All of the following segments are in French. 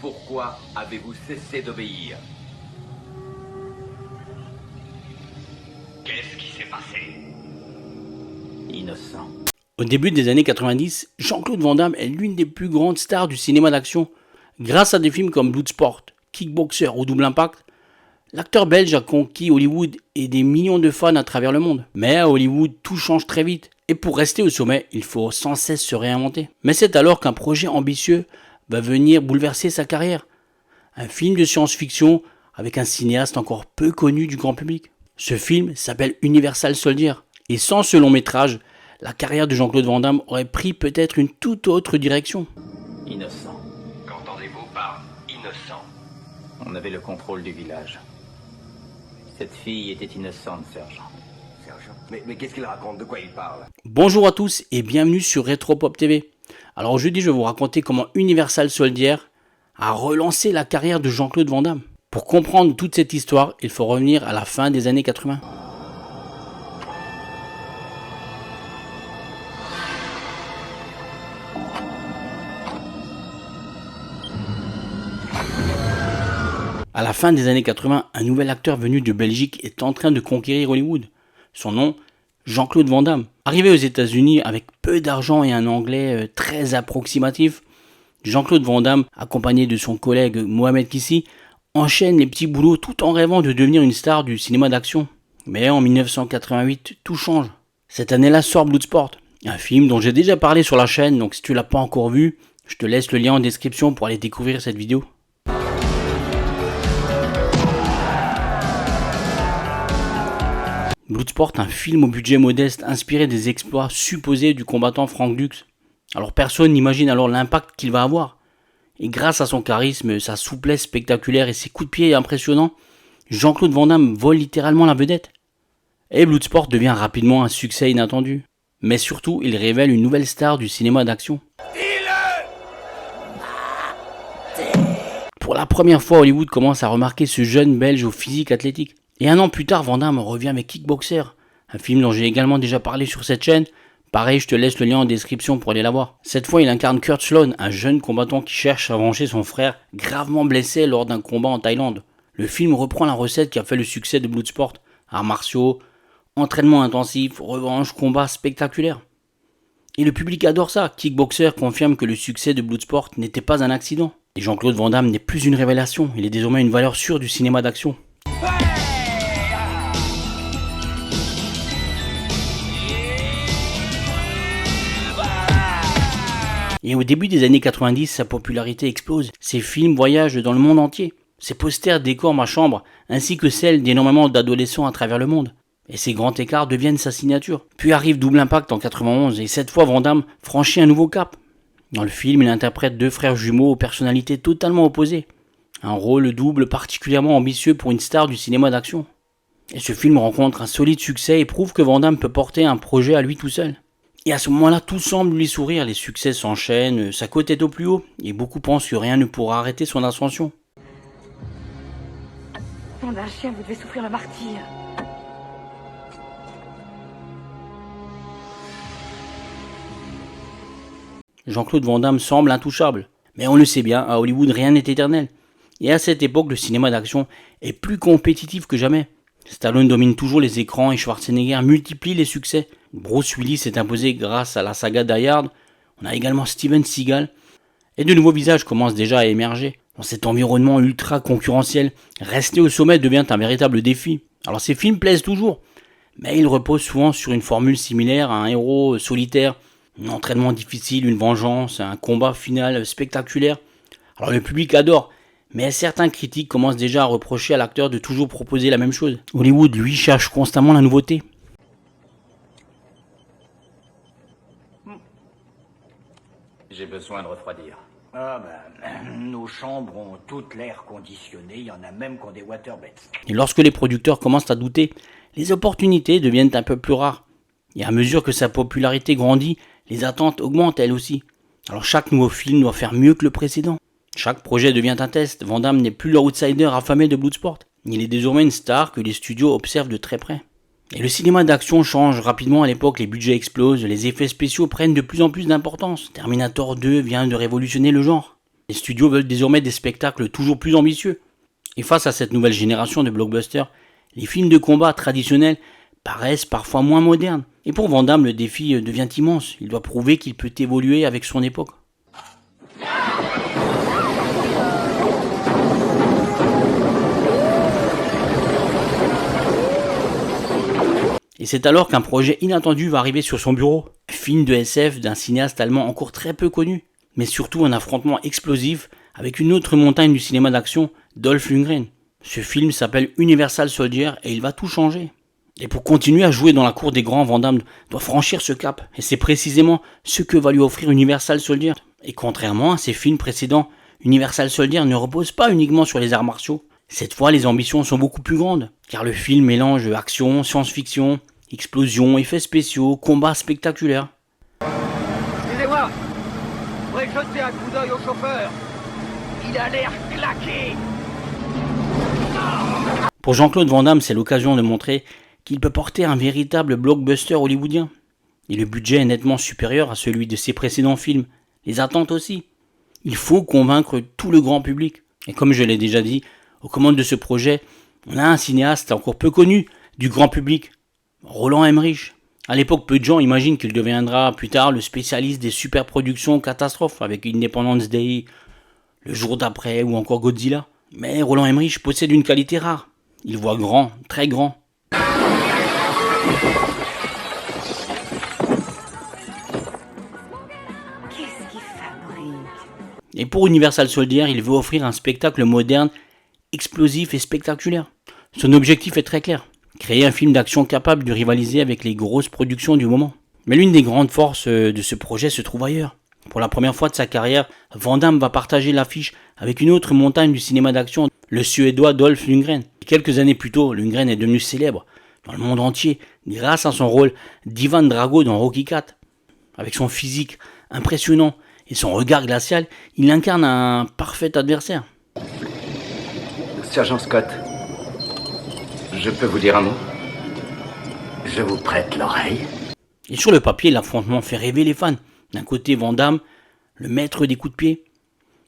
Pourquoi avez-vous cessé d'obéir? Qu'est-ce qui s'est passé? Innocent. Au début des années 90, Jean-Claude Van Damme est l'une des plus grandes stars du cinéma d'action. Grâce à des films comme Bloodsport, Kickboxer ou Double Impact, l'acteur belge a conquis Hollywood et des millions de fans à travers le monde. Mais à Hollywood, tout change très vite. Et pour rester au sommet, il faut sans cesse se réinventer. Mais c'est alors qu'un projet ambitieux va venir bouleverser sa carrière. Un film de science-fiction avec un cinéaste encore peu connu du grand public. Ce film s'appelle Universal Soldier. Et sans ce long métrage, la carrière de Jean-Claude Van Damme aurait pris peut-être une toute autre direction. Innocent. Qu'entendez-vous par innocent? On avait le contrôle du village. Cette fille était innocente, sergent. Sergent, mais qu'est-ce qu'il raconte? De quoi il parle? Bonjour à tous et bienvenue sur Retropop TV. Alors aujourd'hui, je vais vous raconter comment Universal Soldier a relancé la carrière de Jean-Claude Van Damme. Pour comprendre toute cette histoire, il faut revenir à la fin des années 80. À la fin des années 80, un nouvel acteur venu de Belgique est en train de conquérir Hollywood. Son nom, Jean-Claude Van Damme. Arrivé aux États-Unis avec peu d'argent et un anglais très approximatif, Jean-Claude Van Damme, accompagné de son collègue Mohamed Kissi, enchaîne les petits boulots tout en rêvant de devenir une star du cinéma d'action. Mais en 1988, tout change. Cette année-là sort Bloodsport, un film dont j'ai déjà parlé sur la chaîne, donc si tu l'as pas encore vu, je te laisse le lien en description pour aller découvrir cette vidéo. Bloodsport, un film au budget modeste inspiré des exploits supposés du combattant Frank Dux. Alors personne n'imagine alors l'impact qu'il va avoir. Et grâce à son charisme, sa souplesse spectaculaire et ses coups de pied impressionnants, Jean-Claude Van Damme vole littéralement la vedette. Et Bloodsport devient rapidement un succès inattendu. Mais surtout, il révèle une nouvelle star du cinéma d'action. Pour la première fois, Hollywood commence à remarquer ce jeune Belge au physique athlétique. Et un an plus tard, Van Damme revient avec Kickboxer, un film dont j'ai également déjà parlé sur cette chaîne. Pareil, je te laisse le lien en description pour aller la voir. Cette fois, il incarne Kurt Sloan, un jeune combattant qui cherche à venger son frère gravement blessé lors d'un combat en Thaïlande. Le film reprend la recette qui a fait le succès de Bloodsport. Arts martiaux, entraînement intensif, revanche, combat spectaculaire. Et le public adore ça. Kickboxer confirme que le succès de Bloodsport n'était pas un accident. Et Jean-Claude Van Damme n'est plus une révélation, il est désormais une valeur sûre du cinéma d'action. Et au début des années 90, sa popularité explose. Ses films voyagent dans le monde entier. Ses posters décorent ma chambre, ainsi que celle d'énormément d'adolescents à travers le monde. Et ces grands écarts deviennent sa signature. Puis arrive Double Impact en 91, et cette fois Van Damme franchit un nouveau cap. Dans le film, il interprète deux frères jumeaux aux personnalités totalement opposées. Un rôle double particulièrement ambitieux pour une star du cinéma d'action. Et ce film rencontre un solide succès et prouve que Van Damme peut porter un projet à lui tout seul. Et à ce moment-là, tout semble lui sourire, les succès s'enchaînent, sa cote est au plus haut, et beaucoup pensent que rien ne pourra arrêter son ascension. Nom d'un chien, vous devez souffrir le martyre. Jean-Claude Van Damme semble intouchable, mais on le sait bien, à Hollywood rien n'est éternel. Et à cette époque, le cinéma d'action est plus compétitif que jamais. Stallone domine toujours les écrans et Schwarzenegger multiplie les succès. Bruce Willis s'est imposé grâce à la saga Die Hard. On a également Steven Seagal. Et de nouveaux visages commencent déjà à émerger. Dans cet environnement ultra concurrentiel, rester au sommet devient un véritable défi. Alors ces films plaisent toujours, mais ils reposent souvent sur une formule similaire à un héros solitaire, un entraînement difficile, une vengeance, un combat final spectaculaire. Alors le public adore, mais certains critiques commencent déjà à reprocher à l'acteur de toujours proposer la même chose. Hollywood, lui, cherche constamment la nouveauté. J'ai besoin de refroidir. Nos chambres ont toute l'air conditionné, il y en a même qui ont des waterbeds. Et lorsque les producteurs commencent à douter, les opportunités deviennent un peu plus rares. Et à mesure que sa popularité grandit, les attentes augmentent elles aussi. Alors chaque nouveau film doit faire mieux que le précédent. Chaque projet devient un test. Van Damme n'est plus l'outsider affamé de Bloodsport. Il est désormais une star que les studios observent de très près. Et le cinéma d'action change rapidement à l'époque, les budgets explosent, les effets spéciaux prennent de plus en plus d'importance. Terminator 2 vient de révolutionner le genre. Les studios veulent désormais des spectacles toujours plus ambitieux. Et face à cette nouvelle génération de blockbusters, les films de combat traditionnels paraissent parfois moins modernes. Et pour Van Damme, le défi devient immense. Il doit prouver qu'il peut évoluer avec son époque. Et c'est alors qu'un projet inattendu va arriver sur son bureau. Un film de SF d'un cinéaste allemand encore très peu connu, mais surtout un affrontement explosif avec une autre montagne du cinéma d'action, Dolph Lundgren. Ce film s'appelle Universal Soldier et il va tout changer. Et pour continuer à jouer dans la cour des grands, Van Damme doit franchir ce cap. Et c'est précisément ce que va lui offrir Universal Soldier. Et contrairement à ses films précédents, Universal Soldier ne repose pas uniquement sur les arts martiaux. Cette fois, les ambitions sont beaucoup plus grandes, car le film mélange action, science-fiction, explosions, effets spéciaux, combats spectaculaires. Excusez-moi, je voudrais jeter un coup d'œil au chauffeur. Il a l'air claqué. Pour Jean-Claude Van Damme, c'est l'occasion de montrer qu'il peut porter un véritable blockbuster hollywoodien. Et le budget est nettement supérieur à celui de ses précédents films. Les attentes aussi. Il faut convaincre tout le grand public. Et comme je l'ai déjà dit, aux commandes de ce projet, on a un cinéaste encore peu connu du grand public, Roland Emmerich. À l'époque, peu de gens imaginent qu'il deviendra plus tard le spécialiste des superproductions catastrophes avec Independence Day, Le Jour d'après ou encore Godzilla. Mais Roland Emmerich possède une qualité rare. Il voit grand, très grand. Qu'est-ce qu'il fabrique? Et pour Universal Soldier, il veut offrir un spectacle moderne, explosif et spectaculaire. Son objectif est très clair. Créer un film d'action capable de rivaliser avec les grosses productions du moment. Mais l'une des grandes forces de ce projet se trouve ailleurs. Pour la première fois de sa carrière, Van Damme va partager l'affiche avec une autre montagne du cinéma d'action, le Suédois Dolph Lundgren. Quelques années plus tôt, Lundgren est devenu célèbre dans le monde entier grâce à son rôle d'Ivan Drago dans Rocky IV. Avec son physique impressionnant et son regard glacial, il incarne un parfait adversaire. Sergent Scott, je peux vous dire un mot? Je vous prête l'oreille. Et sur le papier, l'affrontement fait rêver les fans. D'un côté, Van Damme, le maître des coups de pied,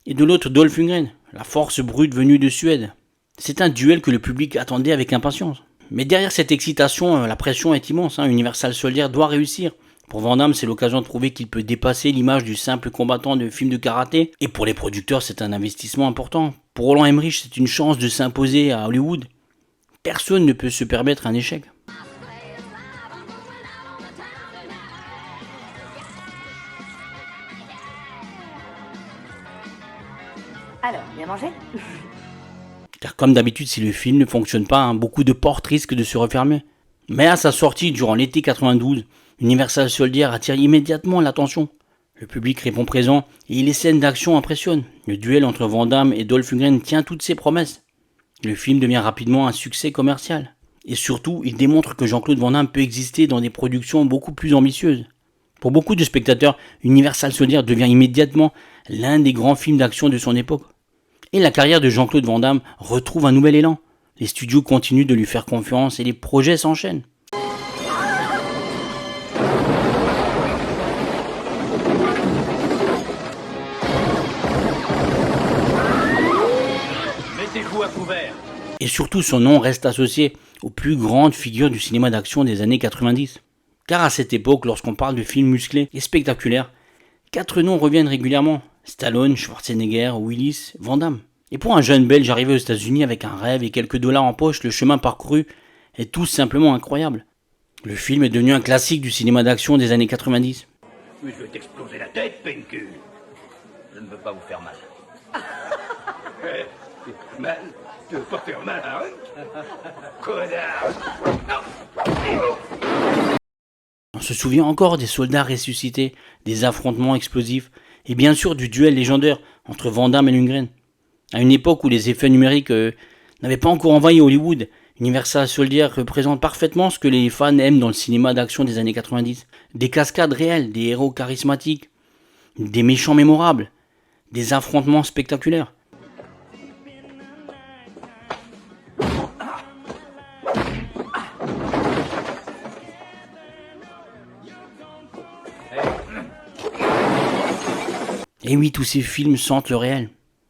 et de l'autre, Dolph Lundgren, la force brute venue de Suède. C'est un duel que le public attendait avec impatience. Mais derrière cette excitation, la pression est immense. Universal Soldier doit réussir. Pour Van Damme, c'est l'occasion de prouver qu'il peut dépasser l'image du simple combattant de film de karaté. Et pour les producteurs, c'est un investissement important. Pour Roland Emmerich, c'est une chance de s'imposer à Hollywood. Personne ne peut se permettre un échec. Alors, bien mangé? Car comme d'habitude, si le film ne fonctionne pas, beaucoup de portes risquent de se refermer. Mais à sa sortie durant l'été 92, Universal Soldier attire immédiatement l'attention. Le public répond présent et les scènes d'action impressionnent. Le duel entre Van Damme et Dolph Lundgren tient toutes ses promesses. Le film devient rapidement un succès commercial. Et surtout, il démontre que Jean-Claude Van Damme peut exister dans des productions beaucoup plus ambitieuses. Pour beaucoup de spectateurs, Universal Soldier devient immédiatement l'un des grands films d'action de son époque. Et la carrière de Jean-Claude Van Damme retrouve un nouvel élan. Les studios continuent de lui faire confiance et les projets s'enchaînent. Mettez-vous à couvert. Et surtout, son nom reste associé aux plus grandes figures du cinéma d'action des années 90. Car à cette époque, lorsqu'on parle de films musclés et spectaculaires, 4 noms reviennent régulièrement. Stallone, Schwarzenegger, Willis, Van Damme. Et pour un jeune Belge arrivé aux États-Unis avec un rêve et quelques dollars en poche, le chemin parcouru est tout simplement incroyable. Le film est devenu un classique du cinéma d'action des années 90. Je vais t'exploser la tête, Pencul. Je ne veux pas vous faire mal. Mal? Tu veux pas faire mal, hein? Connard! On se souvient encore des soldats ressuscités, des affrontements explosifs, et bien sûr du duel légendaire entre Van Damme et Lundgren. À une époque où les effets numériques n'avaient pas encore envahi Hollywood, Universal Soldier représente parfaitement ce que les fans aiment dans le cinéma d'action des années 90. Des cascades réelles, des héros charismatiques, des méchants mémorables, des affrontements spectaculaires. Et oui, tous ces films sentent le réel.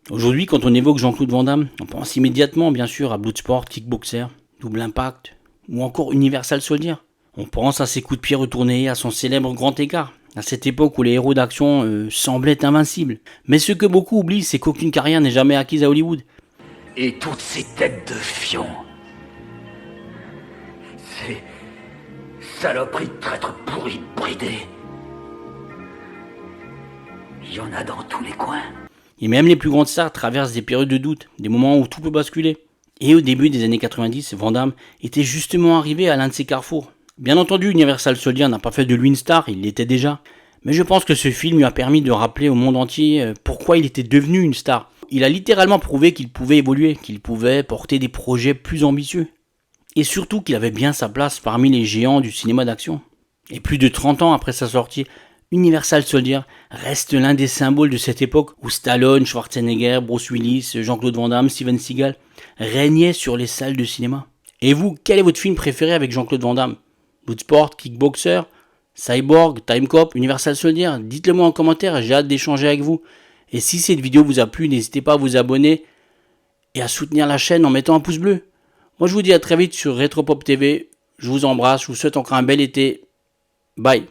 Aujourd'hui, quand on évoque Jean-Claude Van Damme, on pense immédiatement, bien sûr, à Bloodsport, Kickboxer, Double Impact, ou encore Universal Soldier. On pense à ses coups de pied retournés, à son célèbre grand écart, à cette époque où les héros d'action semblaient invincibles. Mais ce que beaucoup oublient, c'est qu'aucune carrière n'est jamais acquise à Hollywood. Et toutes ces têtes de fion. Ces saloperies de traîtres pourris, bridés. Il y en a dans tous les coins. Et même les plus grandes stars traversent des périodes de doute, des moments où tout peut basculer. Et au début des années 90, Van Damme était justement arrivé à l'un de ces carrefours. Bien entendu, Universal Soldier n'a pas fait de lui une star, il l'était déjà. Mais je pense que ce film lui a permis de rappeler au monde entier pourquoi il était devenu une star. Il a littéralement prouvé qu'il pouvait évoluer, qu'il pouvait porter des projets plus ambitieux. Et surtout qu'il avait bien sa place parmi les géants du cinéma d'action. Et plus de 30 ans après sa sortie, Universal Soldier reste l'un des symboles de cette époque où Stallone, Schwarzenegger, Bruce Willis, Jean-Claude Van Damme, Steven Seagal régnaient sur les salles de cinéma. Et vous, quel est votre film préféré avec Jean-Claude Van Damme? Bloodsport, Kickboxer, Cyborg, Time Cop, Universal Soldier? Dites-le moi en commentaire, j'ai hâte d'échanger avec vous. Et si cette vidéo vous a plu, n'hésitez pas à vous abonner et à soutenir la chaîne en mettant un pouce bleu. Moi je vous dis à très vite sur Retropop TV, je vous embrasse, je vous souhaite encore un bel été. Bye.